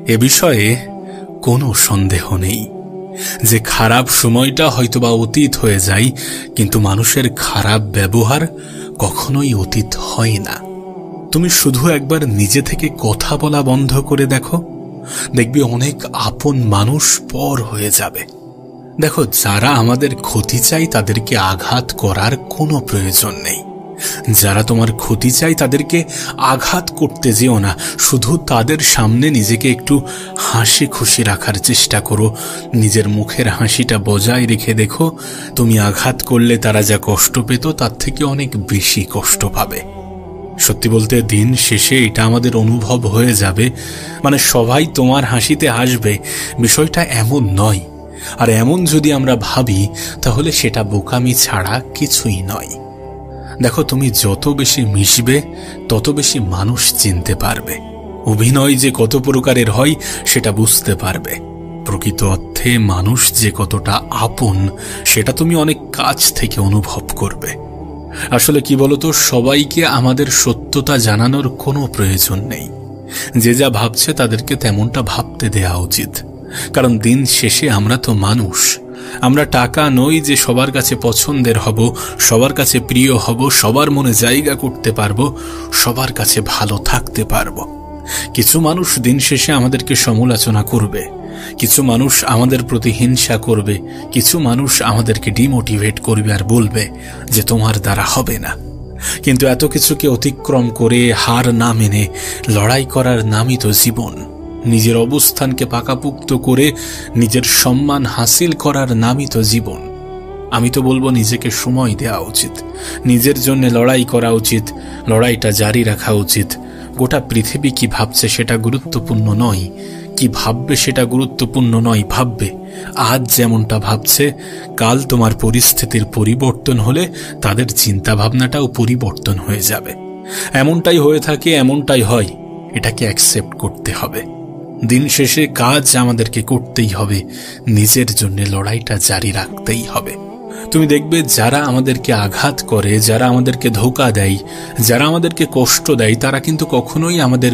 এ বিষয়ে কোনো সন্দেহ নেই যে খারাপ সময়টা হয়তোবা অতীত হয়ে যায়, কিন্তু মানুষের খারাপ ব্যবহার কখনোই অতীত হয় না। তুমি শুধু একবার নিজে থেকে কথা বলা বন্ধ করে দেখো, দেখবে অনেক আপন মানুষ পর হয়ে যাবে। দেখো, যারা আমাদের ক্ষতি চাই তাদেরকে আঘাত করার কোনো প্রয়োজন নেই। যারা তোমার ক্ষতি চাই তাদেরকে আঘাত করতে যেও না, শুধু তাদের সামনে নিজেকে একটু হাসি খুশি রাখার চেষ্টা করো। নিজের মুখের হাসিটা বজায় রেখে দেখো, তুমি আঘাত করলে তারা যা কষ্ট পেত তার থেকে অনেক বেশি কষ্ট পাবে। সত্যি বলতে দিন শেষে এটা আমাদের অনুভব হয়ে যাবে, মানে সবাই তোমার হাসিতে হাসবে, বিষয়টা এমন নয়। আর এমন যদি আমরা ভাবি তাহলে সেটা বোকামি ছাড়া কিছুই নয়। দেখো, তুমি যত বেশি মিশবে তত বেশি মানুষ চিনতে পারবে। অভিনয় যে কত প্রকারের হয় সেটা বুঝতে পারবে। প্রকৃত অর্থে মানুষ যে কতটা আপন সেটা তুমি অনেক কাছ থেকে অনুভব করবে। আসলে কি বলতো, সবাইকে আমাদের সত্যতা জানানোর কোনো প্রয়োজন নেই। যে যা ভাবছে তাদেরকে তেমনটা ভাবতে দেয়া উচিত, কারণ দিন শেষে আমরা তো মানুষ। আমরা টাকা নই যে সবার কাছে পছন্দের হব, সবার কাছে প্রিয় হব, সবার মনে জায়গা করতে পারবো, সবার কাছে ভালো থাকতে পারবো। কিছু মানুষ দিন শেষে আমাদেরকে সমালোচনা করবে, কিছু মানুষ আমাদের প্রতি হিংসা করবে, কিছু মানুষ আমাদেরকে ডিমোটিভেট করবে আর বলবে যে তোমার দ্বারা হবে না। কিন্তু এত কিছুকে অতিক্রম করে হার না মেনে লড়াই করার নামই তো জীবন। নিজের অবস্থানকে পাকাপুক্ত করে নিজের সম্মান হাসিল করার নামই তো জীবন। আমি তো বলবো নিজেকে সময় দেওয়া উচিত, নিজের জন্য লড়াই করা উচিত, লড়াইটা জারি রাখা উচিত। গোটা পৃথিবী কি ভাবছে সেটা গুরুত্বপূর্ণ নয়, কি ভাববে সেটা গুরুত্বপূর্ণ নয়। ভাববে আজ যেমনটা ভাবছে, কাল তোমার পরিস্থিতির পরিবর্তন হলে তাদের চিন্তা ভাবনাটাও পরিবর্তন হয়ে যাবে। এমনটাই হয়ে থাকে, এমনটাই হয়, এটাকে অ্যাকসেপ্ট করতে হবে। দিন শেষে কাজ আমাদেরকে করতেই হবে, নিজের জন্য লড়াইটা জারি রাখতেই হবে। তুমি দেখবে যারা আমাদেরকে আঘাত করে, যারা আমাদেরকে ধোঁকা দেয়, যারা আমাদেরকে কষ্ট দেয়, তারা কিন্তু কখনোই আমাদের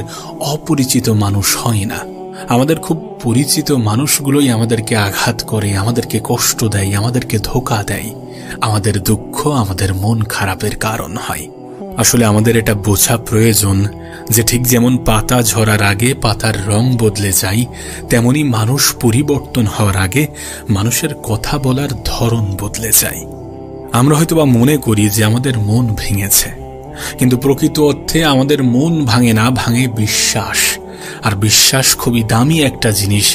অপরিচিত মানুষ হয় না। আমাদের খুব পরিচিত মানুষগুলোই আমাদেরকে আঘাত করে, আমাদেরকে কষ্ট দেয়, আমাদেরকে ধোঁকা দেয়। আমাদের দুঃখ আমাদের মন খারাপের কারণ হয়। আসলে আমাদের এটা বোঝা প্রয়োজন যে ঠিক যেমন পাতা ঝরার আগে পাতার রং বদলে যায়, তেমনি মানুষ পরিবর্তন হওয়ার আগে মানুষের কথা বলার ধরন বদলে যায়। আমরা হয়তোবা মনে করি যে আমাদের মন ভেঙেছে, কিন্তু প্রকৃত অর্থে আমাদের মন ভাঙে না, ভাঙে বিশ্বাস। আর বিশ্বাস খুবই দামি একটা জিনিস।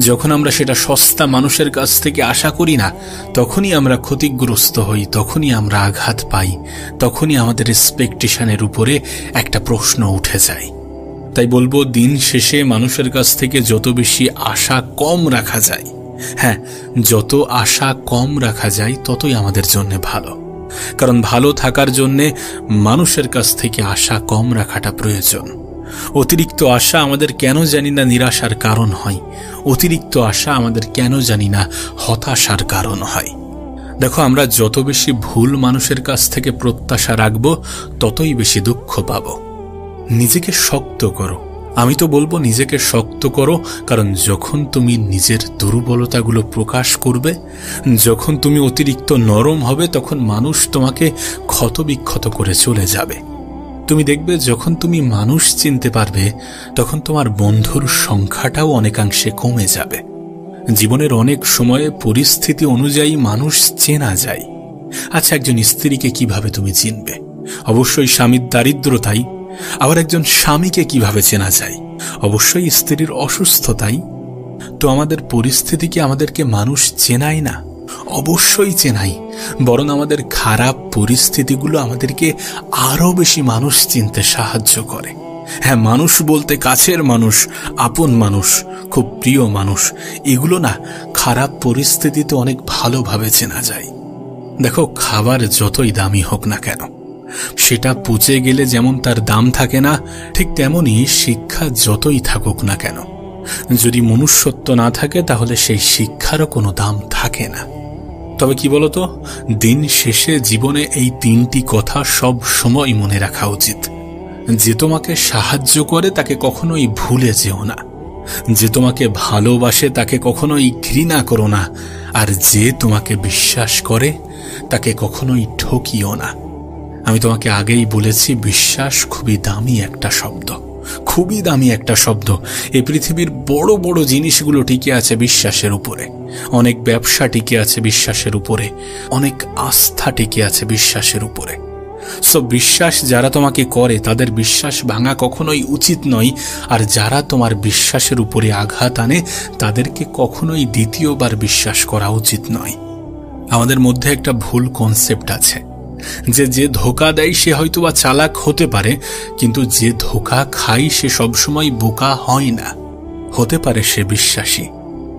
যখন আমরা সেটা সস্তা মানুষের কাছ থেকে আশা করি না, তখনই আমরা ক্ষতিগ্রস্ত হই, তখনই আমরা আঘাত পাই, তখনই আমাদের এক্সপেকটেশনের উপরে একটা প্রশ্ন উঠে যায়। তাই বলবো, দিন শেষে মানুষের কাছ থেকে যত বেশি আশা কম রাখা যায়, হ্যাঁ, যত আশা কম রাখা যায় ততই আমাদের জন্য ভালো। কারণ ভালো থাকার জন্যে মানুষের কাছ থেকে আশা কম রাখাটা প্রয়োজন। অতিরিক্ত আশা আমাদের কেন জানি না নিরাশার কারণ হয়, অতিরিক্ত আশা আমাদের কেন জানি না হতাশার কারণ হয়। দেখো, আমরা যত বেশি ভুল মানুষের কাছ থেকে প্রত্যাশা রাখবো ততই বেশি দুঃখ পাবো। নিজেকে শক্ত করো, আমি তো বলবো নিজেকে শক্ত করো। কারণ যখন তুমি নিজের দুর্বলতাগুলো প্রকাশ করবে, যখন তুমি অতিরিক্ত নরম হবে, তখন মানুষ তোমাকে ক্ষতবিক্ষত করে চলে যাবে। তুমি দেখবে যখন তুমি মানুষ চিনতে পারবে, তখন তোমার বন্ধুর সংখ্যাটাও অনেকাংশে কমে যাবে। জীবনের অনেক সময়ে পরিস্থিতি অনুযায়ী মানুষ চেনা যায়। আচ্ছা, একজন স্ত্রীকে কিভাবে তুমি চিনবে? অবশ্যই স্বামীর দারিদ্রতাই। আবার একজন স্বামীকে কিভাবে চেনা যায়? অবশ্যই স্ত্রীর অসুস্থতাই। তো আমাদের পরিস্থিতি কি আমাদেরকে মানুষ চেনায় না? অবশ্যই চেনাই, বরং আমাদের খারাপ পরিস্থিতিগুলো আমাদেরকে আরো বেশি মানুষ চিনতে সাহায্য করে। হ্যাঁ, মানুষ বলতে কাছের মানুষ, আপন মানুষ, খুব প্রিয় মানুষ, এগুলো না খারাপ পরিস্থিতিতে অনেক ভালোভাবে চেনা যায়। দেখো, খাবার যতই দামি হোক না কেন, সেটা পচে গেলে যেমন তার দাম থাকে না, ঠিক তেমনি শিক্ষা যতই থাকুক না কেন, যদি মনুষ্যত্ব না থাকে তাহলে সেই শিক্ষারও কোনো দাম থাকে না। তবে কি বলতো, দিন শেষে জীবনে এই তিনটি কথা সব সময় মনে রাখা উচিত। যে তোমাকে সাহায্য করে তাকে কখনোই ভুলে যেও না। যে তোমাকে ভালোবাসে তাকে কখনোই ঘৃণা করো না, আর যে তোমাকে বিশ্বাস করে তাকে কখনোই ঠকিও না। আমি তোমাকে আগেই বলেছি, বিশ্বাস খুবই দামি একটা শব্দ, খুবই দামি একটা শব্দ। এই পৃথিবীর বড় বড় জিনিসগুলো টিকে আছে বিশ্বাসের উপরে, অনেক ব্যবসা টিকে আছে বিশ্বাসের উপরে, অনেক আস্থা টিকে আছে বিশ্বাসের উপরে। সো বিশ্বাস যারা তোমাকে করে তাদের বিশ্বাস ভাঙা কখনোই উচিত নয়, আর যারা তোমার বিশ্বাসের উপরে আঘাত আনে তাদেরকে কখনোই দ্বিতীয়বার বিশ্বাস করা উচিত নয়। আমাদের মধ্যে একটা ভুল কনসেপ্ট আছে যে ধোঁকা দেয় সে হয়তোবা চালাক হতে পারে, কিন্তু যে ধোঁকা খায় সে সবসময় বোকা হয় না, হতে পারে সে বিশ্বাসী।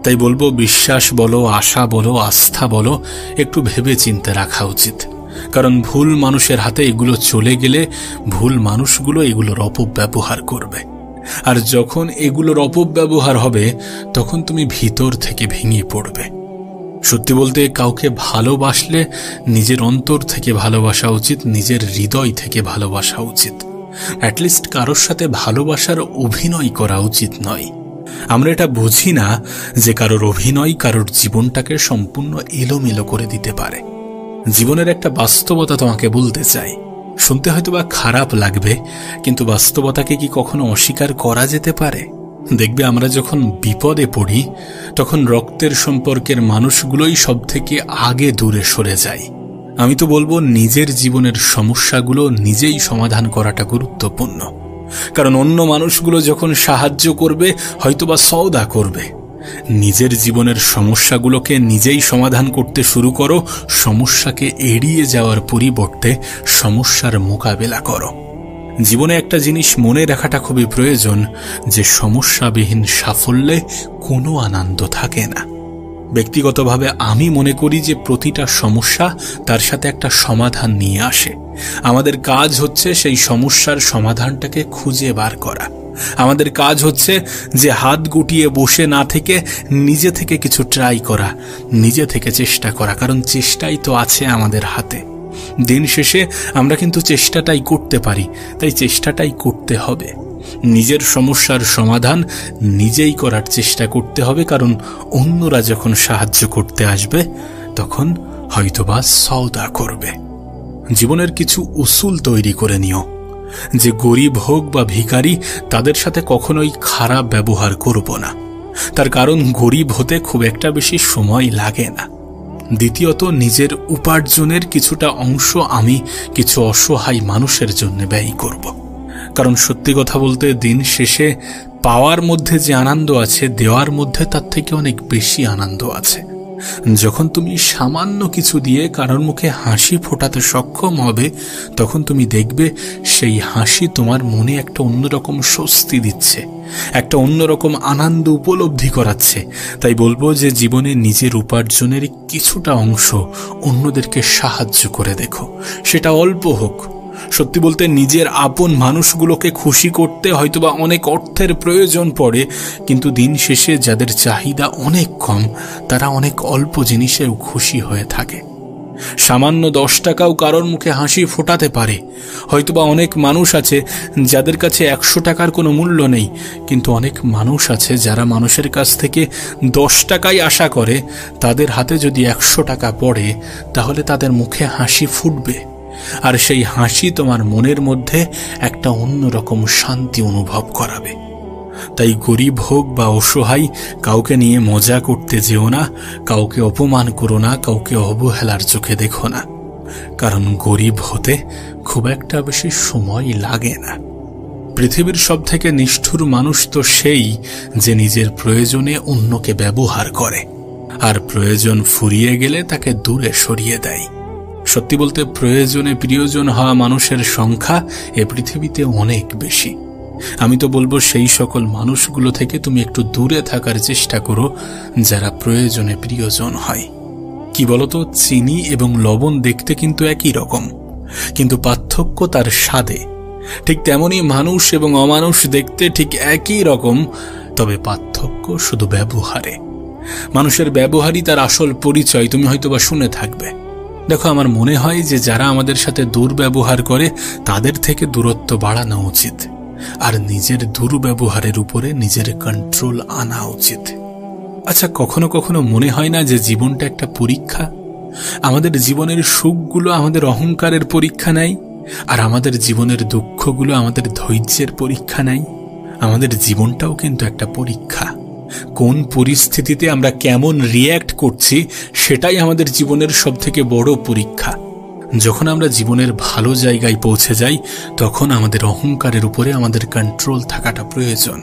তাই বলবো, বিশ্বাস বলো, আশা বলো, আস্থা বলো, একটু ভেবে চিন্তে রাখা উচিত। কারণ ভুল মানুষের হাতে এগুলো চলে গেলে ভুল মানুষগুলো এগুলোর অপব্যবহার করবে, আর যখন এগুলোর অপব্যবহার হবে তখন তুমি ভিতর থেকে ভেঙে পড়বে। সত্যি বলতে, কাউকে ভালোবাসলে নিজের অন্তর থেকে ভালোবাসা উচিত, নিজের হৃদয় থেকে ভালোবাসা উচিত। অ্যাটলিস্ট কারোর সাথে ভালোবাসার অভিনয় করা উচিত নয়। আমরা এটা বুঝি না যে কারোর অভিনয় কারোর জীবনটাকে সম্পূর্ণ এলোমেলো করে দিতে পারে। জীবনের একটা বাস্তবতা তোমাকে বলতে চাই, শুনতে হয়তো বা খারাপ লাগবে, কিন্তু বাস্তবতাকে কি কখনো অস্বীকার করা যেতে পারে? দেখবে, আমরা যখন বিপদে পড়ি তখন রক্তের সম্পর্কের মানুষগুলোই সব থেকে আগে দূরে সরে যায়। আমি তো বলবো, নিজের জীবনের সমস্যাগুলো নিজেই সমাধান করাটা গুরুত্বপূর্ণ। কারণ অন্য মানুষগুলো যখন সাহায্য করবে হয়তোবা সওদা করবে। নিজের জীবনের সমস্যাগুলোকে নিজেই সমাধান করতে শুরু করো, সমস্যাকে এড়িয়ে যাওয়ার পরিবর্তে সমস্যার মোকাবেলা করো। জীবনে একটা জিনিস মনে রাখাটা খুবই প্রয়োজন, যে সমস্যাবিহীন সাফল্যে কোনো আনন্দ থাকে না। ব্যক্তিগতভাবে আমি মনে করি যে প্রতিটা সমস্যা তার সাথে একটা সমাধান নিয়ে আসে। আমাদের কাজ হচ্ছে সেই সমস্যার সমাধানটাকে খুঁজে বার করা। আমাদের কাজ হচ্ছে যে হাত গুটিয়ে বসে না থেকে নিজে থেকে কিছু ট্রাই করা, নিজে থেকে চেষ্টা করা, কারণ চেষ্টাই তো আছে আমাদের হাতে। দিন শেষে আমরা কিন্তু চেষ্টাটাই করতে পারি, তাই চেষ্টাটাই করতে হবে। নিজের সমস্যার সমাধান নিজেই করার চেষ্টা করতে হবে, কারণ অন্যরা যখন সাহায্য করতে আসবে তখন হয়তোবা সওদা করবে। জীবনের কিছু উসুল তৈরি করে নিও, যে গরিব হোক বা ভিখারি তাদের সাথে কখনোই খারাপ ব্যবহার করব না। তার কারণ গরিব হতে খুব একটা বেশি সময় লাগে না। দ্বিতীয়ত, নিজের উপার্জনের কিছুটা অংশ আমি কিছু অসহায় মানুষের জন্য ব্যয় করব। কারণ সত্যি কথা বলতে, দিন শেষে পাওয়ার মধ্যে যে আনন্দ আছে, দেওয়ার মধ্যে তার থেকে অনেক বেশি আনন্দ আছে। যখন তুমি সামান্য কিছু দিয়ে কারোর মুখে হাসি ফোটাতে সক্ষম হবে, তখন তুমি দেখবে সেই হাসি তোমার মনে একটা অন্যরকম স্বস্তি দিচ্ছে, একটা অন্যরকম আনন্দ উপলব্ধি করাচ্ছে। তাই বলবো যে জীবনে নিজের উপার্জনের কিছুটা অংশ অন্যদেরকে সাহায্য করে দেখো, সেটা অল্প হোক। সত্যি বলতে, নিজের আপন মানুষগুলোকে খুশি করতে হয়তোবা অনেক অর্থের প্রয়োজন পড়ে, কিন্তু দিন শেষে যাদের চাহিদা অনেক কম তারা অনেক অল্প জিনিসেও খুশি হয়ে থাকে। সামান্য 10 টাকাও কারোর মুখে হাসি ফোটাতে পারে। হয়তোবা অনেক মানুষ আছে যাদের কাছে 100 টাকার কোনো মূল্য নেই, কিন্তু অনেক মানুষ আছে যারা মানুষের কাছ থেকে 10 টাকাই আশা করে। তাদের হাতে যদি 100 টাকা পড়ে তাহলে তাদের মুখে হাসি ফুটবে, আর সেই হাসি তোমার মনের মধ্যে একটা অন্যরকম শান্তি অনুভব করাবে। তাই গরিব হোক বা অসহায়, কাউকে নিয়ে মজা করতে যেও না, কাউকে অপমান করো না, কাউকে অবহেলার চোখে দেখো না। কারণ গরিব হতে খুব একটা বেশি সময় লাগে না। পৃথিবীর সবথেকে নিষ্ঠুর মানুষ তো সেই যে নিজের প্রয়োজনে অন্যকে ব্যবহার করে, আর প্রয়োজন ফুরিয়ে গেলে তাকে দূরে সরিয়ে দেয়। সত্যি বলতে, প্রয়োজনে প্রিয়জন হওয়া মানুষের সংখ্যা এ পৃথিবীতে অনেক বেশি। আমি তো বলবো, সেই সকল মানুষগুলো থেকে তুমি একটু দূরে থাকার চেষ্টা করো যারা প্রয়োজনে প্রিয়জন হয়। কি বলতো, চিনি এবং লবণ দেখতে কিন্তু একই রকম, কিন্তু পার্থক্য তার স্বাদে। ঠিক তেমনি মানুষ এবং অমানুষ দেখতে ঠিক একই রকম, তবে পার্থক্য শুধু ব্যবহারে। মানুষের ব্যবহারই তার আসল পরিচয়, তুমি হয়তোবা শুনে থাকবে। দেখো, আমার মনে হয় যে যারা আমাদের সাথে দুর্ব্যবহার করে তাদের থেকে দূরত্ব বাড়ানো উচিত। আর নিজের দুর্ব্যবহারের উপরে নিজের কন্ট্রোল আনা উচিত। আচ্ছা, কখনো কখনো মনে হয় না যে জীবনটা একটা পরীক্ষা? আমাদের জীবনের সুখগুলো আমাদের অহংকারের পরীক্ষা নেয়, আর আমাদের জীবনের দুঃখগুলো আমাদের ধৈর্যের পরীক্ষা নেয়। আমাদের জীবনটাও কিন্তু একটা পরীক্ষা। কোন পরিস্থিতিতে আমরা কেমন রিয়্যাক্ট করছি সেটাই আমাদের জীবনের সবথেকে বড় পরীক্ষা। যখন আমরা জীবনের ভালো জায়গায় পৌঁছে যাই তখন আমাদের অহংকারের উপরে আমাদের কন্ট্রোল থাকাটা প্রয়োজন।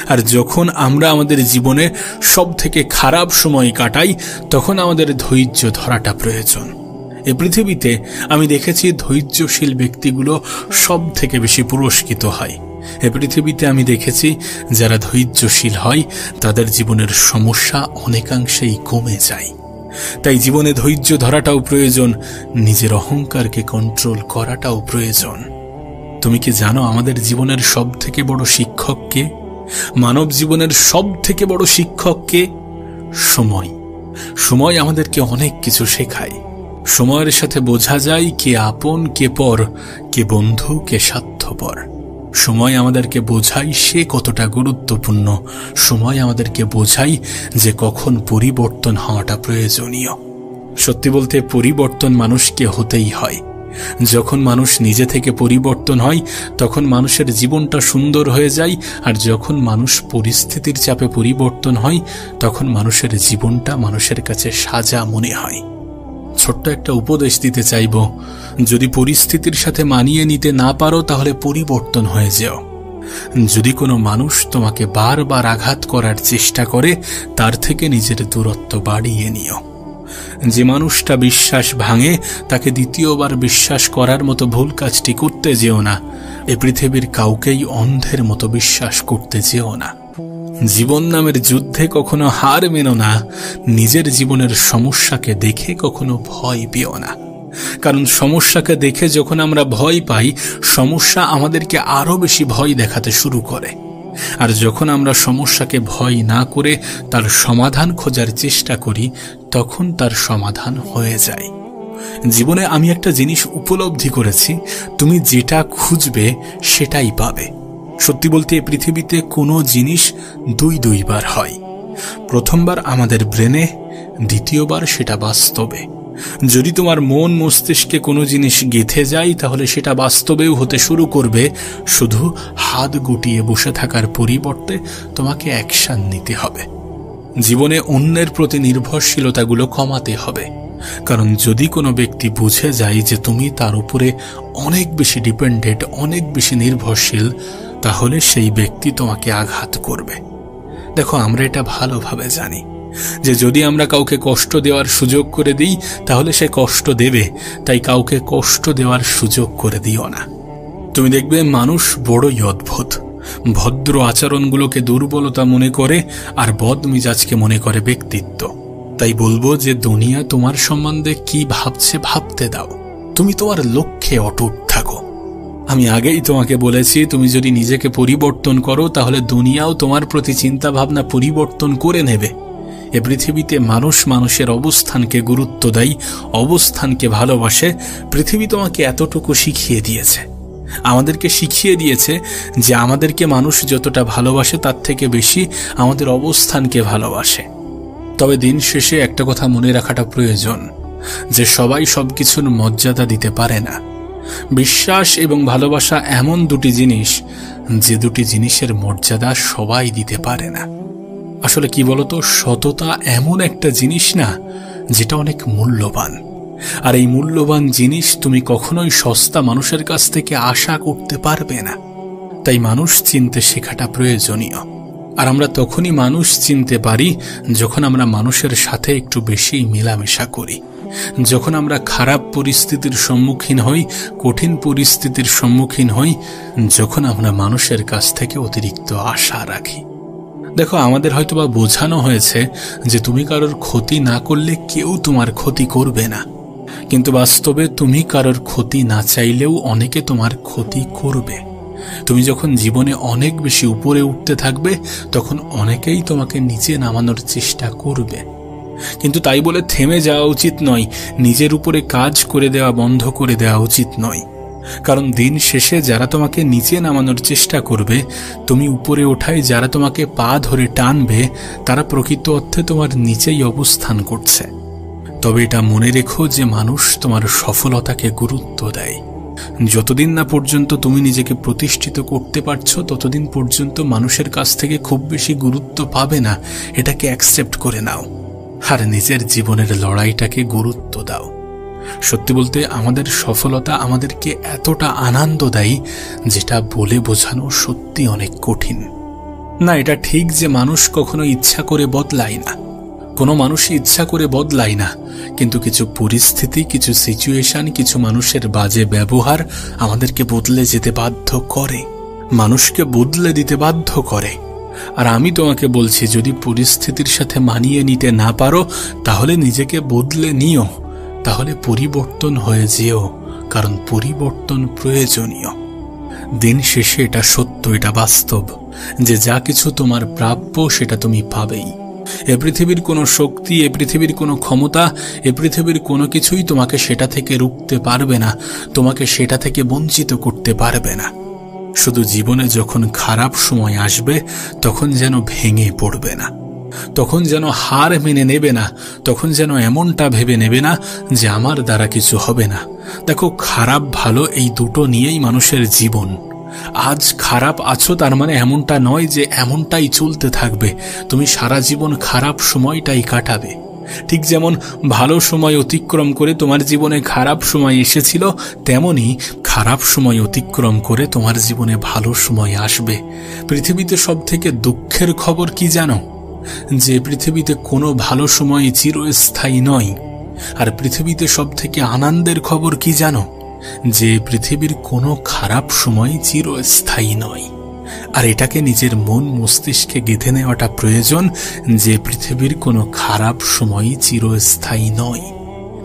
আর যখন আমরা আমাদের জীবনে সবথেকে খারাপ সময় কাটাই তখন আমাদের ধৈর্য ধরাটা প্রয়োজন। এই পৃথিবীতে আমি দেখেছি ধৈর্যশীল ব্যক্তিগুলো সব থেকে বেশি পুরস্কৃত হয়। এই পৃথিবীতে আমি দেখেছি যারা ধৈর্যশীল হয় তাদের জীবনের সমস্যা অনেকাংশেই কমে যায়। তাই জীবনে ধৈর্য ধরাটাও প্রয়োজন, নিজের অহংকারকে কন্ট্রোল করাটাও প্রয়োজন। তুমি কি জানো আমাদের জীবনের সব থেকে বড় শিক্ষক কে? মানব জীবনের সব থেকে বড় শিক্ষক কে? সময়। সময় আমাদেরকে অনেক কিছু শেখায়। সময়ের সাথে বোঝা যায় কে আপন, কে পর, কে বন্ধু, কে স্বার্থপর। সময় আমাদেরকে বোঝায় সে কতটা গুরুত্বপূর্ণ। সময় আমাদেরকে বোঝায় যে কখন পরিবর্তন হওয়াটা প্রয়োজনীয়। সত্যি বলতে পরিবর্তন মানুষকে হতেই হয়। যখন মানুষ নিজে থেকে পরিবর্তন হয় তখন মানুষের জীবনটা সুন্দর হয়ে যায়, আর যখন মানুষ পরিস্থিতির চাপে পরিবর্তন হয় তখন মানুষের জীবনটা মানুষের কাছে সাজা মনে হয়। ছোট্ট একটা উপদেশ দিতে চাইব, যদি পরিস্থিতির সাথে মানিয়ে নিতে না পারো তাহলে পরিবর্তন হয়ে যাও। যদি কোনো মানুষ তোমাকে বারবার আঘাত করার চেষ্টা করে তার থেকে নিজের দূরত্ব বাড়িয়ে নিও। যে মানুষটা বিশ্বাস ভাঙে তাকে দ্বিতীয়বার বিশ্বাস করার মতো ভুল কাজটি করতে যেও না। এ পৃথিবীর কাউকেই অন্ধের মতো বিশ্বাস করতে যেও না। জীবন নামের যুদ্ধে কখনো হার মেনো না। নিজের জীবনের সমস্যাকে দেখে কখনো ভয় পেও না, কারণ সমস্যাকে দেখে যখন আমরা ভয় পাই সমস্যা আমাদেরকে আরো বেশি ভয় দেখাতে শুরু করে। আর যখন আমরা সমস্যাকে ভয় না করে তার সমাধান খোঁজার চেষ্টা করি তখন তার সমাধান হয়ে যায়। জীবনে আমি একটা জিনিস উপলব্ধি করেছি, তুমি যেটা খুঁজবে সেটাই পাবে। সত্যি বলতে এই পৃথিবীতে কোনো জিনিস দুইবার হয়। প্রথমবার আমাদের ব্রেনে, দ্বিতীয়বার সেটা বাস্তবে। যদি তোমার মন মস্তিষ্কে কোনো জিনিস গেঁথে যায় তাহলে সেটা বাস্তবেও হতে শুরু করবে। শুধু হাত গুটিয়ে বসে থাকার পরিবর্তে তোমাকে অ্যাকশন নিতে হবে। জীবনে অন্যের প্রতি নির্ভরশীলতাগুলো কমাতে হবে, কারণ যদি কোনো ব্যক্তি বুঝে যায় যে তুমি তার উপরে অনেক বেশি ডিপেন্ডেন্ট, অনেক বেশি নির্ভরশীল, তাহলে সেই ব্যক্তি তোমাকে আঘাত করবে। দেখো, আমরা এটা ভালোভাবে জানি যে যদি আমরা কাউকে কষ্ট দেওয়ার সুযোগ করে দিই তাহলে সে কষ্ট দেবে, তাই কাউকে কষ্ট দেওয়ার সুযোগ করে দিও না। তুমি দেখবে মানুষ বড়ই অদ্ভুত। ভদ্র আচরণগুলোকে দুর্বলতা মনে করে আর বদমেজাজকে মনে করে ব্যক্তিত্ব। তাই বলবো যে দুনিয়া তোমার সম্বন্ধে কি ভাবছে ভাবতে দাও, তুমি তোমার লক্ষ্যে অটুট থাকো। আমি আগেই তোমাকে বলেছি, তুমি যদি নিজেকে পরিবর্তন করো তাহলে দুনিয়াও তোমার প্রতি চিন্তা ভাবনা পরিবর্তন করে নেবে। এ পৃথিবীতে মানুষ মানুষের অবস্থানকে গুরুত্ব দেয়, অবস্থানকে ভালোবাসে। পৃথিবী তোমাকে এতটুকু শিখিয়ে দিয়েছে, আমাদেরকে শিখিয়ে দিয়েছে যে আমাদেরকে মানুষ যতটা ভালোবাসে তার থেকে বেশি আমাদের অবস্থানকে ভালোবাসে। তবে দিন শেষে একটা কথা মনে রাখাটা প্রয়োজন যে সবাই সবকিছুর মর্যাদা দিতে পারে না। বিশ্বাস এবং ভালোবাসা এমন দুটি জিনিস যে দুটি জিনিসের মর্যাদা সবাই দিতে পারে না। আসলে কি বলতো, সততা এমন একটা জিনিস না যেটা অনেক মূল্যবান, আর এই মূল্যবান জিনিস তুমি কখনোই সস্তা মানুষের কাছ থেকে আশা করতে পারবে না। তাই মানুষ চিনতে শেখাটা প্রয়োজনীয়। আর আমরা তখনই মানুষ চিনতে পারি যখন আমরা মানুষের সাথে একটু বেশি মেলামেশা করি, যখন আমরা খারাপ পরিস্থিতির সম্মুখীন হই, কঠিন পরিস্থিতির সম্মুখীন হই, যখন আমরা মানুষের কাছ থেকে অতিরিক্ত আশা রাখি। দেখো, আমাদের হয়তোবা বোঝানো হয়েছে যে তুমি কারোর ক্ষতি না করলে কেউ তোমার ক্ষতি করবে না, কিন্তু বাস্তবে তুমি কারোর ক্ষতি না চাইলেও অনেকে তোমার ক্ষতি করবে। তুমি যখন জীবনে অনেক বেশি উপরে উঠতে থাকবে তখন অনেকেই তোমাকে নিচে নামানোর চেষ্টা করবে, কিন্তু তাই বলে থেমে যাওয়া উচিত নয়। নিজের উপরে কাজ করে দেওয়া বন্ধ করে দেওয়া উচিত নয়। কারণ দিন শেষে যারা তোমাকে নিচে নামানোর চেষ্টা করবে, তুমি উপরে ওঠায় যারা তোমাকে পা ধরে টানবে, তারা প্রকৃত অর্থে তোমার নিচেই অবস্থান করছে। তবে এটা মনে রেখো যে মানুষ তোমার সফলতাকে গুরুত্ব দেয়। যতদিন না পর্যন্ত তুমি নিজেকে প্রতিষ্ঠিত করতে পারছো, ততদিন পর্যন্ত মানুষের কাছ থেকে খুব বেশি গুরুত্ব পাবে না। এটাকে অ্যাকসেপ্ট করে নাও আর নিজের জীবনের লড়াইটাকে গুরুত্ব দাও। সত্যি বলতে আমাদের সফলতা আমাদেরকে এতটা আনন্দ দেয় যেটা বলে বোঝানো সত্যি অনেক কঠিন। না, এটা ঠিক যে মানুষ কখনো ইচ্ছা করে বদলায় না, কোনো মানুষই ইচ্ছা করে বদলায় না, কিন্তু কিছু পরিস্থিতি, কিছু সিচুয়েশন, কিছু মানুষের বাজে ব্যবহার আমাদেরকে বদলে যেতে বাধ্য করে, মানুষকে বদলে দিতে বাধ্য করে। আর আমি তোমাকে বলছি, যদি পরিস্থিতির সাথে মানিয়ে নিতে না পারো তাহলে নিজেকে বদলে নিও, তাহলে পরিবর্তন হয়ে যেও, কারণ পরিবর্তন প্রয়োজনীয়। দিন শেষে এটা সত্য, এটা বাস্তব যে যা কিছু তোমার প্রাপ্য সেটা তুমি পাবেই। এ পৃথিবীর কোনো শক্তি, এ পৃথিবীর কোনো ক্ষমতা, এ পৃথিবীর কোনো কিছুই তোমাকে সেটা থেকে রুখতে পারবে না, তোমাকে সেটা থেকে বঞ্চিত করতে পারবে না। শুধু জীবনে যখন খারাপ সময় আসবে তখন যেন ভেঙে পড়বে না, তখন যেন হার মেনে নেবে না, তখন যেন এমনটা ভেবে নেবে না যে আমার দ্বারা কিছু হবে না। দেখো, খারাপ ভালো এই দুটো নিয়েই মানুষের জীবন। আজ খারাপ আছো তার মানে এমনটা নয় যে এমনটাই চলতে থাকবে, তুমি সারা জীবন খারাপ সময়টাই কাটাবে। ঠিক যেমন ভালো সময় অতিক্রম করে তোমার জীবনে খারাপ সময় এসেছিল, তেমনি খারাপ সময় অতিক্রম করে তোমার জীবনে ভালো সময় আসবে। পৃথিবীতে সব থেকে দুঃখের খবর কি জানো? যে পৃথিবীতে কোনো ভালো সময় চিরস্থায়ী নয়। আর পৃথিবীতে সব থেকে আনন্দের খবর কি জানো? যে পৃথিবীর কোনো খারাপ সময় চিরস্থায়ী নয়। আর এটাকে নিজের মন মস্তিষ্কে গেঁথে নেওয়াটা প্রয়োজন যে পৃথিবীর কোনো খারাপ সময় চিরস্থায়ী নয়।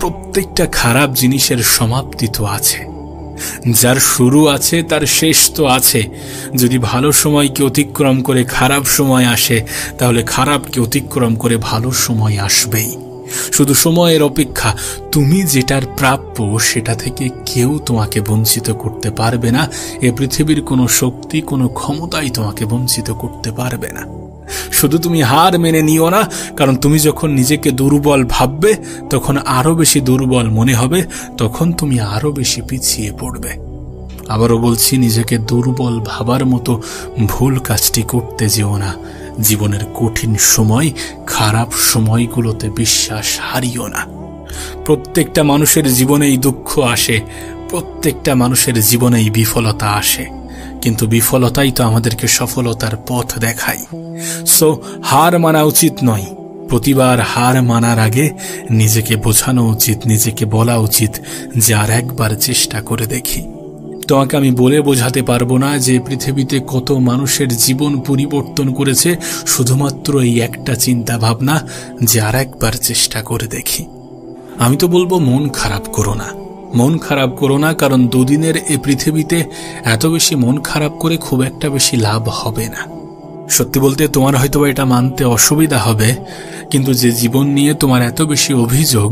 প্রত্যেকটা খারাপ জিনিসের সমাপ্তি তো আছে, যার শুরু আছে তার শেষ তো আছে। যদি ভালো সময়কে অতিক্রম করে খারাপ সময় আসে, তাহলে খারাপকে অতিক্রম করে ভালো সময় আসবেই। শুধু সময়ের অপেক্ষা। তুমি যেটার প্রাপ্য সেটা থেকে কেউ তোমাকে বঞ্চিত করতে পারবে না। এ পৃথিবীর কোনো শক্তি, কোনো ক্ষমতাই তোমাকে বঞ্চিত করতে পারবে না। শুধু তুমি হার মেনে নিও না, কারণ তুমি যখন নিজেকে দুর্বল ভাববে তখন আরো বেশি দুর্বল মনে হবে, তখন তুমি আরো বেশি পিছিয়ে পড়বে। আবারও বলছি, নিজেকে দুর্বল ভাবার মতো ভুল কাজটি করতে যেও না। জীবনের কঠিন সময়, খারাপ সময়গুলোতে বিশ্বাস হারিও না। প্রত্যেকটা মানুষের জীবনেই দুঃখ আসে, প্রত্যেকটা মানুষের জীবনেই বিফলতা আসে, কিন্তু বিফলতাই তো আমাদেরকে সফলতার পথ দেখায়। সো হার মানা উচিত নয়। প্রতিবার হার মানার আগে নিজেকে বোঝানো উচিত, নিজেকে বলা উচিত যে আর একবার চেষ্টা করে দেখি। তোমাকে আমি বলে বোঝাতে পারবো না যে পৃথিবীতে কত মানুষের জীবন পরিবর্তন করেছে শুধুমাত্র এই একটা চিন্তা ভাবনা যে আর একবার চেষ্টা করে দেখি। আমি তো বলবো মন খারাপ করো না, মন খারাপ করো না, কারণ দুদিনের এ পৃথিবীতে এত বেশি মন খারাপ করে খুব একটা বেশি লাভ হবে না। সত্যি বলতে তোমার হয়তো এটা মানতে অসুবিধা হবে, কিন্তু যে জীবন নিয়ে তোমার এত বেশি অভিযোগ,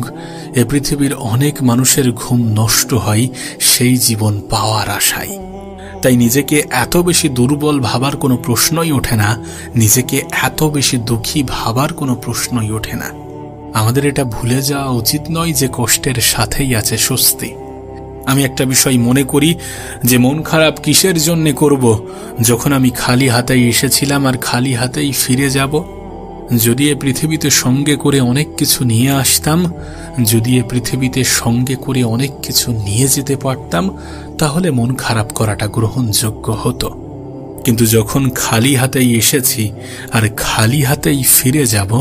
এ পৃথিবীর অনেক মানুষের ঘুম নষ্ট হয় সেই জীবন পাওয়ার আশায়। তাই নিজেকে এত বেশি দুর্বল ভাবার কোনো প্রশ্নই ওঠে না, নিজেকে এত বেশি দুঃখী ভাবার কোনো প্রশ্নই ওঠে না। আমাদের এটা ভুলে যাওয়া উচিত নয় যে কষ্টের সাথেই আছে স্বস্তি। আমি একটা বিষয় মনে করি যে মন খারাপ কিসের জন্য করব, যখন আমি খালি হাতেই এসেছিলাম আর খালি হাতেই ফিরে যাব। যদি এ পৃথিবীতে সঙ্গে করে অনেক কিছু নিয়ে আসতাম, যদি এ পৃথিবীতে সঙ্গে করে অনেক কিছু নিয়ে যেতে পারতাম, তাহলে মন খারাপ করাটা গ্রহণযোগ্য হতো। কিন্তু যখন খালি হাতেই এসেছি আর খালি হাতেই ফিরে যাব,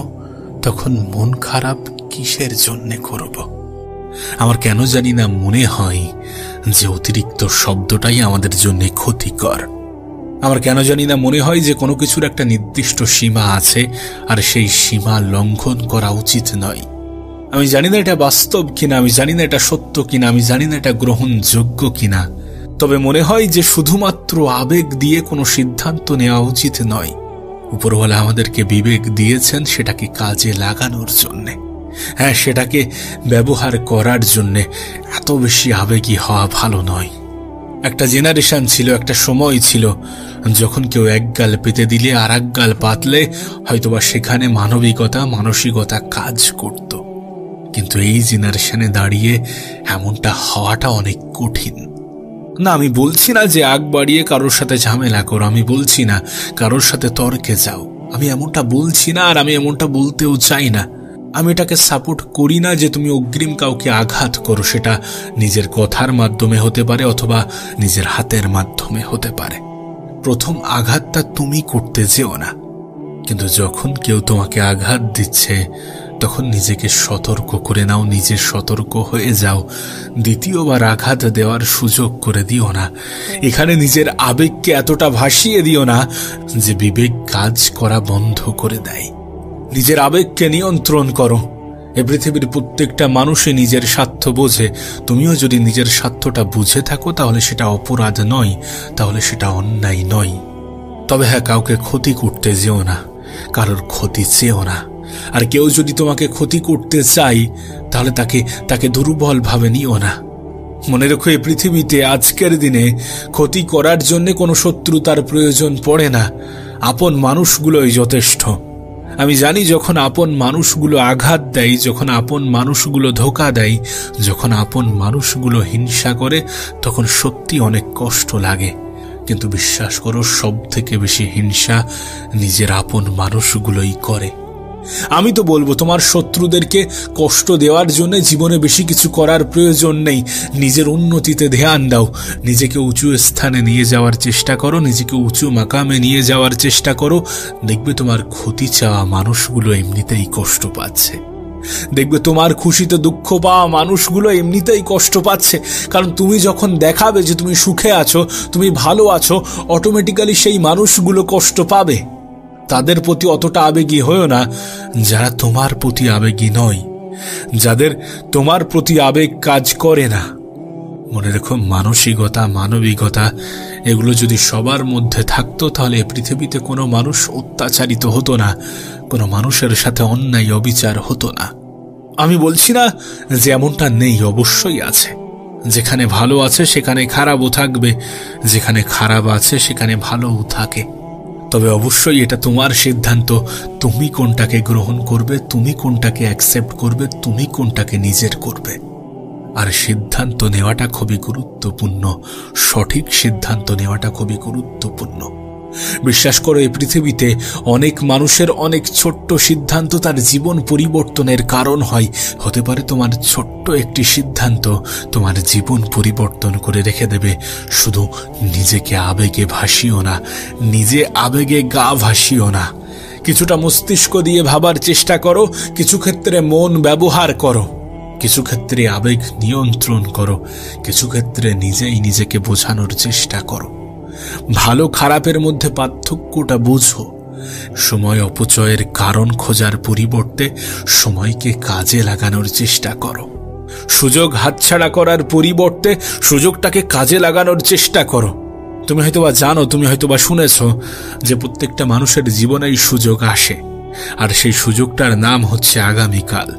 তখন মন খারাপ কিসের জন্য করব? আমার কেন জানি না মনে হয় যে অতিরিক্ত শব্দটাই আমাদের জন্য ক্ষতিকর। আমার কেন জানি না মনে হয় যে কোনো কিছুর একটা নির্দিষ্ট সীমা আছে আর সেই সীমা লঙ্ঘন করা উচিত নয়। আমি জানি না এটা বাস্তব কিনা, আমি জানি না এটা সত্য কিনা, আমি জানি না এটা গ্রহণযোগ্য কিনা, তবে মনে হয় যে শুধুমাত্র আবেগ দিয়ে কোনো সিদ্ধান্ত নেওয়া উচিত নয়। উপরওয়ালা আমাদেরকে বিবেক দিয়েছেন সেটাকে কাজে লাগানোর জন্যে, হ্যাঁ, সেটাকে ব্যবহার করার জন্যে। এত বেশি আবেগী হওয়া ভালো নয়। একটা জেনারেশন ছিল, একটা সময় ছিল যখন কেউ এক গাল পেতে দিলে আর এক গাল পাতলে হয়তোবা সেখানে মানবিকতা, মানসিকতা কাজ করত। কিন্তু এই জেনারেশনে দাঁড়িয়ে এমনটা হওয়াটা অনেক কঠিন। না, আমি বলছি না যে আগ বাড়িয়ে কারোর সাথে ঝামেলা করো, আমি বলছি না কারোর সাথে তর্কে যাও, আমি এমনটা বলছি না, আর আমি এমনটা বলতেও চাই না। আমি এটাকে সাপোর্ট করি না যে তুমি অগ্রিম কাউকে আঘাত করো, সেটা নিজের কথার মাধ্যমে হতে পারে অথবা নিজের হাতের মাধ্যমে হতে পারে। প্রথম আঘাতটা তুমি করতে যেও না, কিন্তু যখন কেউ তোমাকে আঘাত দিচ্ছে তখন নিজেকে সতর্ক করে নাও, নিজে সতর্ক হয়ে যাও। দ্বিতীয়বার আঘাত দেওয়ার সুযোগ করে দিও না। এখানে নিজের আবেগকে এতটা ভাসিয়ে দিও না যে বিবেক কাজ করা বন্ধ করে দেয়। নিজের আবেগকে নিয়ন্ত্রণ করো। এ পৃথিবীর প্রত্যেকটা মানুষই নিজের স্বার্থ বোঝে। তুমিও যদি নিজের স্বার্থটা বুঝে থাকো তাহলে সেটা অপরাধ নয়, তাহলে সেটা অন্যায় নয়। তবে হ্যাঁ, কাউকে ক্ষতি করতে যেও না, কারোর ক্ষতি চেয়েও না। আর কেউ যদি তোমাকে ক্ষতি করতে চায় তাহলে তাকে দুর্বল ভাবে নিও না। মনে রেখো, এই পৃথিবীতে আজকের দিনে ক্ষতি করার জন্য কোনো শত্রুতার প্রয়োজন পড়ে না। আপন মানুষগুলোই যথেষ্ট। আমি জানি যখন আপন মানুষগুলো আঘাত দেয়, যখন আপন মানুষগুলো ধোঁকা দেয়, যখন আপন মানুষগুলো হিংসা করে, তখন সত্যি অনেক কষ্ট লাগে। কিন্তু বিশ্বাস করো, সব থেকে বেশি হিংসা নিজের আপন মানুষগুলোই করে। আমি তো বলবো, তোমার শত্রুদেরকে কষ্ট দেওয়ার জন্য জীবনে বেশি কিছু করার প্রয়োজন নেই। নিজের উন্নতিতে ধ্যান দাও, নিজেকে উঁচু স্থানে নিয়ে যাওয়ার চেষ্টা করো, নিজেকে উঁচু মাকামে নিয়ে যাওয়ার চেষ্টা করো। দেখবে তোমার ক্ষতি চাওয়া মানুষগুলো এমনিতেই কষ্ট পাচ্ছে। দেখবে তোমার খুশিতে দুঃখ পাওয়া মানুষগুলো এমনিতেই কষ্ট পাচ্ছে। কারণ তুমি যখন দেখাবে যে তুমি সুখে আছো, তুমি ভালো আছো, অটোমেটিক্যালি সেই মানুষগুলো কষ্ট পাবে। তাদের প্রতি অতটা আবেগী হয়েও না যারা তোমার প্রতি আবেগী নয়, যাদের তোমার প্রতি আবেগ কাজ করে না। মনে রেখো, মানসিকতা, মানবিকতা এগুলো যদি সবার মধ্যে থাকতো তাহলে পৃথিবীতে কোনো মানুষ অত্যাচারিত হতো না, কোনো মানুষের সাথে অন্যায় অবিচার হতো না। আমি বলছি না যে এমনটা নেই, অবশ্যই আছে। যেখানে ভালো আছে সেখানে খারাপও থাকবে, যেখানে খারাপ আছে সেখানে ভালোও থাকে। তবে অবশ্যই এটা তোমার সিদ্ধান্ত, তুমি কোনটাকে গ্রহণ করবে, তুমি কোনটাকে অ্যাকসেপ্ট করবে, তুমি কোনটাকে নিজের করবে। আর সিদ্ধান্ত নেওয়াটা খুবই গুরুত্বপূর্ণ, সঠিক সিদ্ধান্ত নেওয়াটা খুবই গুরুত্বপূর্ণ। বিশ্বাস করো, এই পৃথিবীতে অনেক মানুষের অনেক ছোট্ট সিদ্ধান্ত তার জীবন পরিবর্তনের কারণ হয়। হতে পারে তোমার ছোট্ট একটি সিদ্ধান্ত তোমার জীবন পরিবর্তন করে রেখে দেবে। শুধু নিজেকে আবেগে ভাসিও না, নিজে আবেগে গা ভাসিও না। কিছুটা মস্তিষ্ক দিয়ে ভাবার চেষ্টা করো, কিছু ক্ষেত্রে মন ব্যবহার করো, কিছু ক্ষেত্রে আবেগ নিয়ন্ত্রণ করো, কিছু ক্ষেত্রে নিজেই নিজেকে বোঝানোর চেষ্টা করো। ভালো খারাপের মধ্যে পার্থক্যটা বুঝো। সময় অপচয়ের কারণ খোঁজার পরিবর্তে সময়কে কাজে লাগানোর চেষ্টা করো। সুযোগ হাতছাড়া করার পরিবর্তে সুযোগটাকে কাজে লাগানোর চেষ্টা করো। তুমি হয়তোবা জানো, তুমি হয়তোবা শুনেছো যে প্রত্যেকটা মানুষের জীবনেই সুযোগ আসে, আর সেই সুযোগটার নাম হচ্ছে আগামীকাল।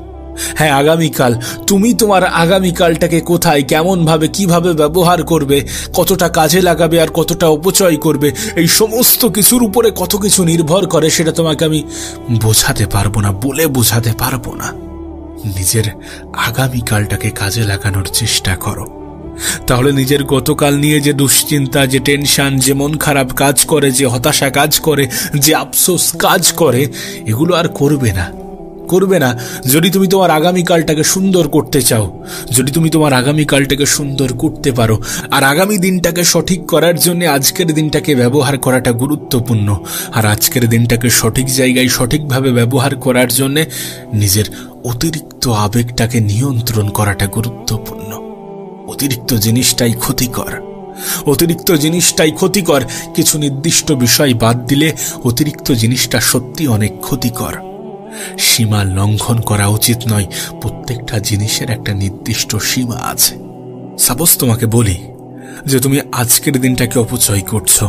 হ্যাঁ, আগামীকাল। তুমি তোমার আগামীকালটাকে কোথায়, কেমন ভাবে, কিভাবে ব্যবহার করবে, কতটা কাজে লাগাবে আর কতটা অপচয় করবে, এই সমস্ত কিছুর উপরে কত কিছু নির্ভর করে সেটা তোমাকে আমি বোঝাতে পারবো না, বলে বোঝাতে পারবো না। নিজের আগামীকালটাকে কাজে লাগানোর চেষ্টা করো। তাহলে নিজের গতকাল নিয়ে যে দুশ্চিন্তা, যে টেনশন, যে মন খারাপ কাজ করে, যে হতাশা কাজ করে, যে আফসোস কাজ করে, এগুলো আর করবে না। যদি তুমি তোমার আগামীকালটাকে সুন্দর করতে চাও, যদি তুমি তোমার আগামীকালটাকে সুন্দর করতে পারো। আর আগামী দিনটাকে সঠিক করার জন্য আজকের দিনটাকে ব্যবহার করাটা গুরুত্বপূর্ণ। আর আজকের দিনটাকে সঠিক জায়গায় সঠিকভাবে ব্যবহার করার জন্য নিজের অতিরিক্ত আবেগটাকে নিয়ন্ত্রণ করাটা গুরুত্বপূর্ণ। অতিরিক্ত জিনিসটাই ক্ষতিকর। কিছু নির্দিষ্ট বিষয় বাদ দিলে অতিরিক্ত জিনিসটা সত্যি অনেক ক্ষতিকর। সীমা লঙ্ঘন করা উচিত নয়। প্রত্যেকটা জিনিসের একটা নির্দিষ্ট সীমা আছে। সাপোজ তোমাকে বলি যে তুমি আজকের দিনটাকে অপচয় করছো,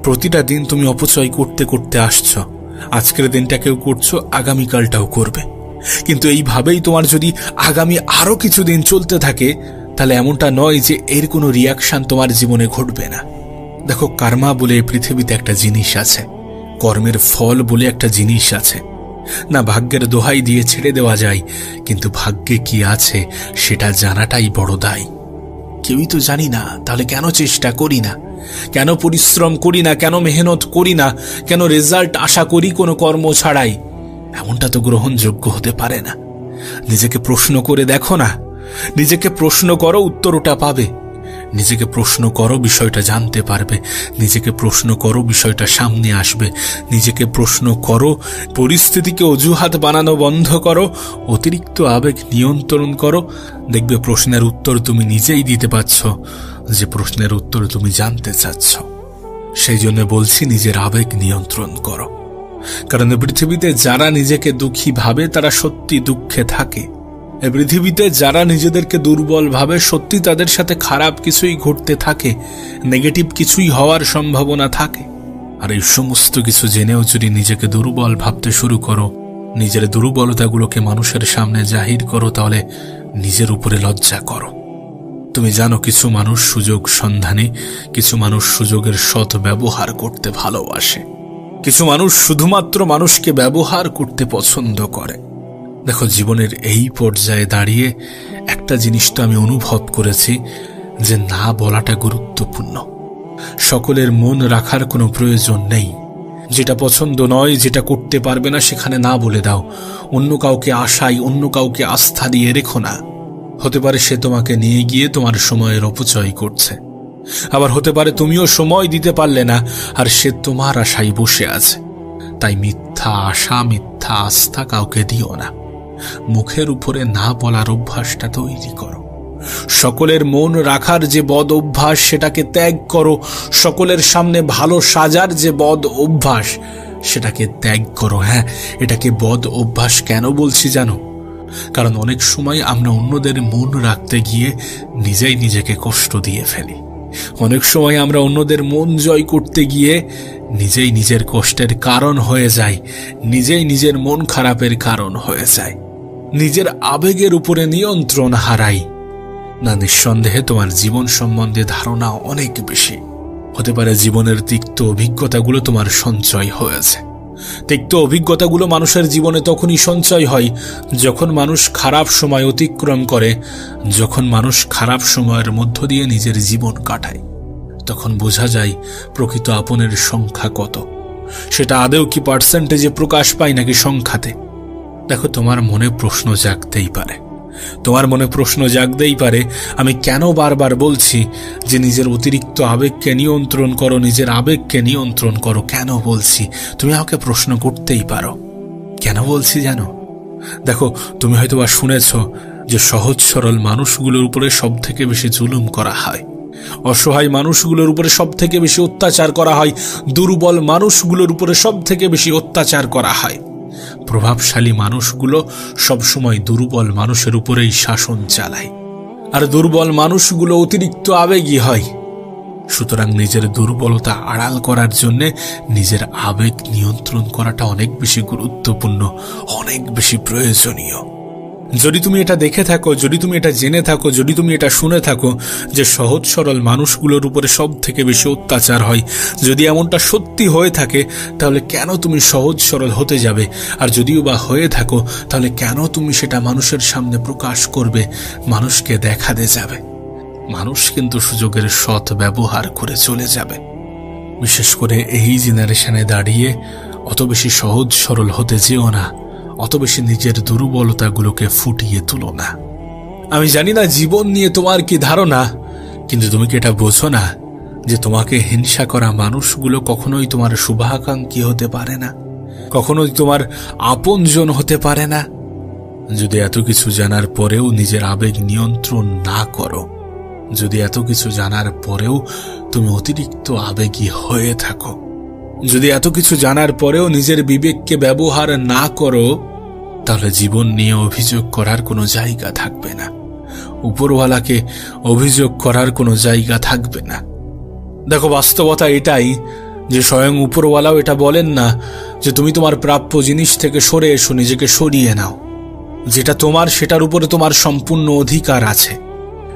প্রতিটা দিন তুমি অপচয় করতে করতে আসছো। আজকের দিনটাকেও করছো, আগামীকালটাও করবে। কিন্তু এইভাবেই তোমার যদি আগামী আরো কিছু দিন চলতে থাকে তাহলে এমনটা নয় যে এর কোনো রিয়াকশন তোমার জীবনে ঘটবে না। দেখো, কার্মা বলে পৃথিবীতে একটা জিনিস আছে, কর্মের ফল বলে একটা জিনিস আছে। না ভাগ্যের দোহাই দিয়ে ছেড়ে দেওয়া যায়, কিন্তু ভাগ্যে কি আছে সেটা জানাটাই বড় দায়। কেউই তো জানি না, তাহলে কেন চেষ্টা করি না, কেন পরিশ্রম করি না, কেন মেহনত করি না, কেন রেজাল্ট আশা করি কোনো কর্ম ছাড়াই? এমনটা তো গ্রহণযোগ্য হতে পারে না। নিজেকে প্রশ্ন করে দেখো না, নিজেকে প্রশ্ন করো, উত্তর ওটা পাবে। নিজেকে প্রশ্ন করো, বিষয়টা জানতে পারবে। নিজেকে প্রশ্ন করো, বিষয়টা সামনে আসবে। নিজেকে প্রশ্ন করো, পরিস্থিতিকে অজুহাত বানানো বন্ধ করো, অতিরিক্ত আবেগ নিয়ন্ত্রণ করো। দেখবে প্রশ্নের উত্তর তুমি নিজেই দিতে পারছ, যে প্রশ্নের উত্তর তুমি জানতে চাচ্ছ। সেই জন্য বলছি, নিজের আবেগ নিয়ন্ত্রণ করো। কারণ পৃথিবীতে যারা নিজেকে দুঃখী ভাবে তারা সত্যি দুঃখে থাকে। পৃথিবীতে যারা নিজেদেরকে দুর্বল ভাবে, সত্যি তাদের সাথে খারাপ কিছুই ঘটতে থাকে, নেগেটিভ কিছুই হওয়ার সম্ভাবনা থাকে। আর এই সমস্ত কিছু জেনেও যদি নিজেকে দুর্বল ভাবতে শুরু করো, নিজের দুর্বলতাগুলোকে মানুষের সামনে জাহির করো, তাহলে নিজের উপরে লজ্জা করো। তুমি জানো, কিছু মানুষ সুযোগ সন্ধানী, কিছু মানুষ সুযোগের সৎ ব্যবহার করতে ভালোবাসে, কিছু মানুষ শুধুমাত্র মানুষকে ব্যবহার করতে পছন্দ করে। দেখো, জীবনের এই পর্যায়ে দাঁড়িয়ে একটা জিনিস তো আমি অনুভব করেছি, যে না বলাটা গুরুত্বপূর্ণ। সকলের মন রাখার কোনো প্রয়োজন নেই। যেটা পছন্দ নয়, যেটা করতে পারবে না, সেখানে না বলে দাও। অন্য কাউকে আশায়, অন্য কাউকে আস্থা দিয়ে রেখো না। হতে পারে সে তোমাকে নিয়ে গিয়ে তোমার সময়ের অপচয় করছে, আবার হতে পারে তুমিও সময় দিতে পারলে না আর সে তোমার আশায় বসে আছে। তাই মিথ্যা আশা, মিথ্যা আস্থা কাউকে দিও না। মুখের উপরে না বলার অভ্যাসটা তৈরি করো। সকলের মন রাখার যে বদ অভ্যাস, সেটাকে ত্যাগ করো। সকলের সামনে ভালো সাজার যে বদ অভ্যাস, সেটাকে ত্যাগ করো। হ্যাঁ, এটাকে বদ অভ্যাস কেন বলছি জানো? কারণ অনেক সময় আমরা অন্যদের মন রাখতে গিয়ে নিজেই নিজেকে কষ্ট দিয়ে ফেলি। অনেক সময় আমরা অন্যদের মন জয় করতে গিয়ে নিজেই নিজের কষ্টের কারণ হয়ে যাই, নিজেই নিজের মন খারাপের কারণ হয়ে যায়, নিজের আবেগের উপরে নিয়ন্ত্রণ হারাই। না, নিঃসন্দেহে তোমার জীবন সম্বন্ধে ধারণা অনেক বেশি। হতে পারে জীবনের তিক্ত অভিজ্ঞতাগুলো তোমার সঞ্চয় হয়েছে। তিক্ত অভিজ্ঞতাগুলো মানুষের জীবনে তখনই সঞ্চয় হয় যখন মানুষ খারাপ সময় অতিক্রম করে, যখন মানুষ খারাপ সময়ের মধ্য দিয়ে নিজের জীবন কাটায়। তখন বোঝা যায় প্রকৃত আপনের সংখ্যা কত। সেটা আদৌ কি পার্সেন্টেজে প্রকাশ পায় নাকি সংখ্যাতে? দেখো, তোমার মনে প্রশ্ন জাগতেই পারে, তোমার মনে প্রশ্ন জাগতেই পারে, আমি কেন বারবার বলছি যে নিজের অতিরিক্ত আবেগকে নিয়ন্ত্রণ করো, নিজের আবেগকে নিয়ন্ত্রণ করো। কেন বলছি তুমি আমাকে প্রশ্ন করতেই পারো। কেন বলছি জানো? দেখো, তুমি হয়তো বা শুনেছ যে সহজ সরল মানুষগুলোর উপরে সব থেকে বেশি জুলুম করা হয়, অসহায় মানুষগুলোর উপরে সব থেকে বেশি অত্যাচার করা হয়, দুর্বল মানুষগুলোর উপরে সব থেকে বেশি অত্যাচার করা হয়। প্রভাবশালী মানুষগুলো সবসময় দুর্বল মানুষের উপরেই শাসন চালায়, আর দুর্বল মানুষগুলো অতিরিক্ত আবেগী হয়। সুতরাং নিজের দুর্বলতা আড়াল করার জন্য নিজের আবেগ নিয়ন্ত্রণ করাটা অনেক বেশি গুরুত্বপূর্ণ, অনেক বেশি প্রয়োজনীয়। যদি তুমি এটা দেখে থাকো, যদি তুমি এটা জেনে থাকো, যদি তুমি এটা শুনে থাকো যে সহজ সরল মানুষগুলোর উপরে সব থেকে বেশি অত্যাচার হয়, যদি এমনটা সত্যি হয়ে থাকে, তাহলে কেন তুমি সহজ সরল হতে যাবে? আর যদিও বা হয়ে থাকো, তাহলে কেন তুমি সেটা মানুষের সামনে প্রকাশ করবে, মানুষকে দেখাতে যাবে? মানুষ কিন্তু সুযোগের সৎ ব্যবহার করে চলে যাবে। বিশেষ করে এই জেনারেশনে দাঁড়িয়ে অত বেশি সহজ সরল হতে যেও না, অত বেশি নিজের দুর্বলতাগুলোকে ফুটিয়ে তুলো না। আমি জানি না জীবন নিয়ে তোমার কি ধারণা, কিন্তু তুমি কি এটা বোঝো না যে তোমাকে হিংসা করা মানুষগুলো কখনোই তোমার শুভাকাঙ্ক্ষী হতে পারে না, কখনোই তোমার আপনজন হতে পারে না? যদি এত কিছু জানার পরেও নিজের আবেগ নিয়ন্ত্রণ না করো, যদি এত কিছু জানার পরেও তুমি অতিরিক্ত আবেগী হয়ে থাকো, যদি এত কিছু জানার পরেও নিজের বিবেককে ব্যবহার না করো, তাহলে জীবন নিয়ে অভিযোগ করার কোনো জায়গা থাকবে না, উপরওয়ালাকে অভিযোগ করার কোনো জায়গা থাকবে না। দেখো, বাস্তবতা এটাই যে স্বয়ং উপরওয়ালাও এটা বলেন না যে তুমি তোমার প্রাপ্য জিনিস থেকে সরে এসো, নিজেকে সরিয়ে নাও। যেটা তোমার সেটার উপরে তোমার সম্পূর্ণ অধিকার আছে,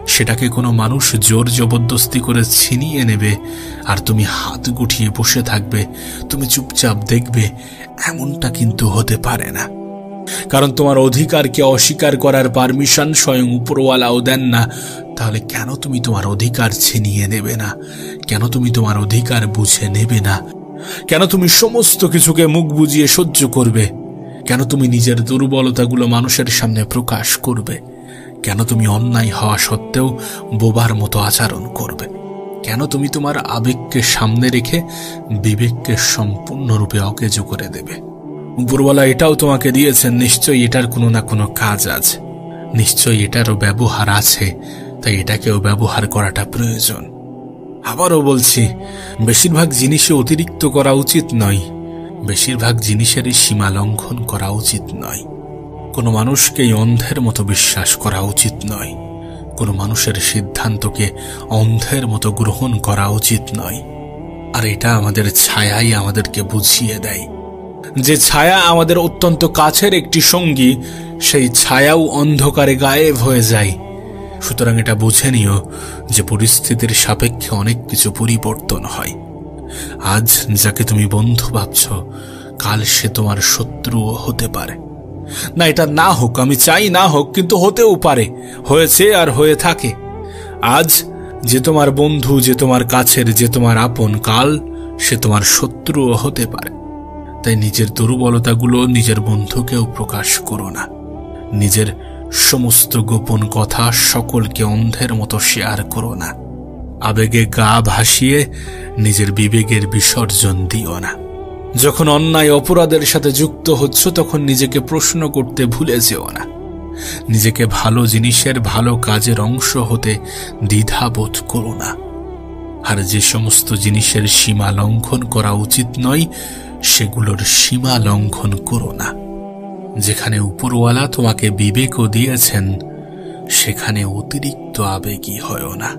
সেটাকে কোনো মানুষ জোর জবরদস্তি করে ছিনিয়ে নেবে আর তুমি হাত গুটিয়ে বসে থাকবে, তুমি চুপচাপ দেখবে, এমনটা কিন্তু হতে পারে না। কারণ তোমার অধিকারকে অস্বীকার করার পারমিশন স্বয়ং উপরওয়ালাও দেন না। তাহলে কেন তুমি তোমার অধিকার ছিনিয়ে নেবে না? কেন তুমি তোমার অধিকার বুঝে নেবে না? কেন তুমি সমস্ত কিছুকে মুখ বুজিয়ে সহ্য করবে? কেন তুমি নিজের দুর্বলতাগুলো মানুষের সামনে প্রকাশ করবে? কেন তুমি অন্যায় হওয়া সত্ত্বেও বোবার মতো আচরণ করবে? কেন তুমি তোমার আবেগকে সামনে রেখে বিবেককে সম্পূর্ণরূপে অকেজো করে দেবে? উপরওয়ালা এটাও তোমাকে দিয়েছেন, নিশ্চয়ই এটার কোনো না কোনো কাজ আছে, নিশ্চয়ই এটারও ব্যবহার আছে, তাই এটাকেও ব্যবহার করাটা প্রয়োজন। আবারও বলছি, বেশিরভাগ জিনিসে অতিরিক্ত করা উচিত নয়, বেশিরভাগ জিনিসেরই সীমা লঙ্ঘন করা উচিত নয়। কোনো মানুষকেই অন্ধের মতো বিশ্বাস করা উচিত নয়, কোনো মানুষের সিদ্ধান্তকে অন্ধের মতো গ্রহণ করা উচিত নয়। আর এটা আমাদের ছায়াই আমাদেরকে বুঝিয়ে দেয়। যে ছায়া আমাদের অত্যন্ত কাছের একটি সঙ্গী, সেই ছায়াও অন্ধকারে গায়েব হয়ে যায়। সুতরাং এটা বুঝে নিও যে পরিস্থিতির সাপেক্ষে অনেক কিছু পরিবর্তন হয়। আজ যাকে তুমি বন্ধু ভাবছ, কাল সে তোমার শত্রুও হতে পারে। না, এটা না হোক, আমি চাই না হোক, কিন্তু হতেও পারে, হয়েছে আর হয়ে থাকে। আজ যে তোমার বন্ধু, যে তোমার কাছের, যে তোমার আপন, কাল সে তোমার শত্রুও হতে পারে। তাই নিজের দুর্বলতাগুলো নিজের বন্ধুকেও প্রকাশ করো না। নিজের সমস্ত গোপন কথা সকলকে অন্ধের মতো শেয়ার করো না। আবেগে গা ভাসিয়ে নিজের বিবেকের বিসর্জন দিও না। যখন অন্যায় অপরাধের সাথে যুক্ত হচ্ছ, তখন নিজেকে প্রশ্ন করতে ভুলে যেও না। নিজেকে ভালো জিনিসের, ভালো কাজের অংশ হতে দ্বিধাবোধ করো না। আর যে সমস্ত জিনিসের সীমা লঙ্ঘন করা উচিত নয়, সেগুলোর সীমা লঙ্ঘন করো না। যেখানে উপরওয়ালা তোমাকে বিবেকও দিয়েছেন, সেখানে অতিরিক্ত আবেগী হয়ো না।